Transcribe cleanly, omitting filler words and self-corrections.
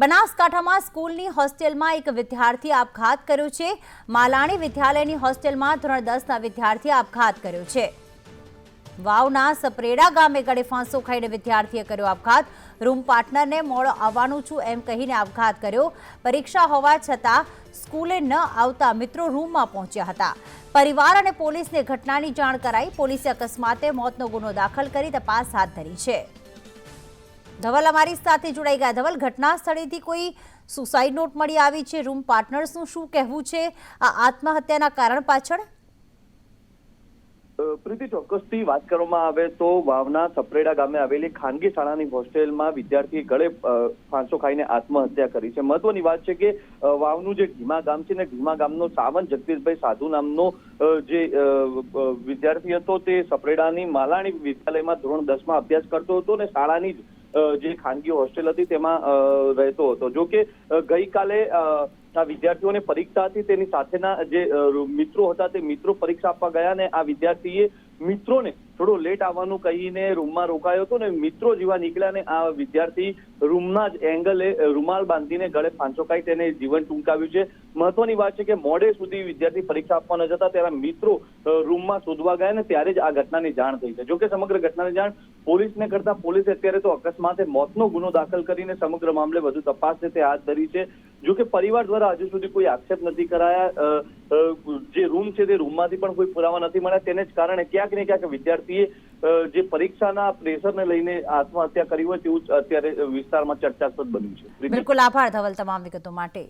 બનાસકાંઠામાં સ્કૂલની હોસ્ટેલમાં એક વિદ્યાર્થી આપઘાત કર્યો છે। માલાણી વિદ્યાલયની હોસ્ટેલમાં ધોરણ 10ના વિદ્યાર્થીએ આપઘાત કર્યો છે। વાવના સપરેડા ગામે ગળે ફાંસો ખાઈને વિદ્યાર્થીએ કર્યો આપઘાત। રૂમ પાર્ટનરને મોડો આવવાનું છું એમ કહીને આપઘાત કર્યો। પરીક્ષા હોવા છતાં સ્કૂલે ન આવતા મિત્રો રૂમમાં પહોંચ્યા હતા। પરિવાર અને પોલીસને ઘટનાની જાણ કરાઈ। પોલીસે અકસ્માતે મોતનો ગુનો દાખલ કરી તપાસ હાથ ધરી છે। ધવલ અમારી સાથે જોડાઈ ગયા। ધવલ, ઘટના સ્થળેથી કોઈ સુસાઇડ નોટ મળી આવી છે। રૂમ પાર્ટનર્સનું શું કહેવું છે આ આત્મહત્યાના કારણ પાછળ? પ્રીતિ, ચોક્કસથી વાત કરવામાં આવે તો વાવના સપરેડા ગામે આવેલી ખાનગી શાળાની હોસ્ટેલમાં વિદ્યાર્થીએ ગળે ફાંસો ખાઈને આત્મહત્યા કરી છે। મહત્વની વાત છે કે વાવનું જે ઢીમા ગામ છે ને, ઢીમા ગામનો સાવંત જગદીશભાઈ સાધુ નામનો જે વિદ્યાર્થી હતો તે સપરેડાની માલાણી વિદ્યાલયમાં ધોરણ 10માં અભ્યાસ કરતો હતો ને શાળાની જે ખાનગી હોસ્ટેલ હતી તેમાં રહેતો હતો। જો કે ગઈકાલે આ વિદ્યાર્થીઓને પરીક્ષા હતી, તેની સાથેના જે મિત્રો હતા તે મિત્રો પરીક્ષા આપવા ગયા ને આ વિદ્યાર્થીએ મિત્રોને થોડો લેટ આવવાનું કહીને રૂમમાં રોકાયો હતો ને મિત્રો જેવા નીકળ્યા ને આ વિદ્યાર્થી રૂમના જ એંગલે રૂમાલ બાંધીને ગળે ફાંસો ખાઈ તેને જીવન ટૂંકાવ્યું છે। મહત્વની વાત છે કે મોડે સુધી વિદ્યાર્થી પરીક્ષા આપવા ન જતા ત્યારે મિત્રો રૂમમાં શોધવા ગયા ને ત્યારે જ આ ઘટનાની જાણ થઈ છે। જોકે સમગ્ર ઘટનાની જાણ પોલીસને કરતા પોલીસે અત્યારે તો અકસ્માતે મોતનો ગુનો દાખલ કરીને સમગ્ર મામલે વધુ તપાસ છે તે હાથ ધરી છે। જોકે પરિવાર દ્વારા હજુ સુધી કોઈ આક્ષેપ નથી કરાયા। જે રૂમ છે તે રૂમમાંથી પણ કોઈ પુરાવા નથી મળ્યા, તેને જ કારણે ક્યાંક ને ક્યાંક વિદ્યાર્થીએ જે પરીક્ષાના પ્રેશરને લઈને આત્મહત્યા કરી હોય તેવું અત્યારે વિસ્તારમાં ચર્ચાસ્પદ બન્યું છે। બિલકુલ, આભાર ધવલ તમામ વિગતો માટે।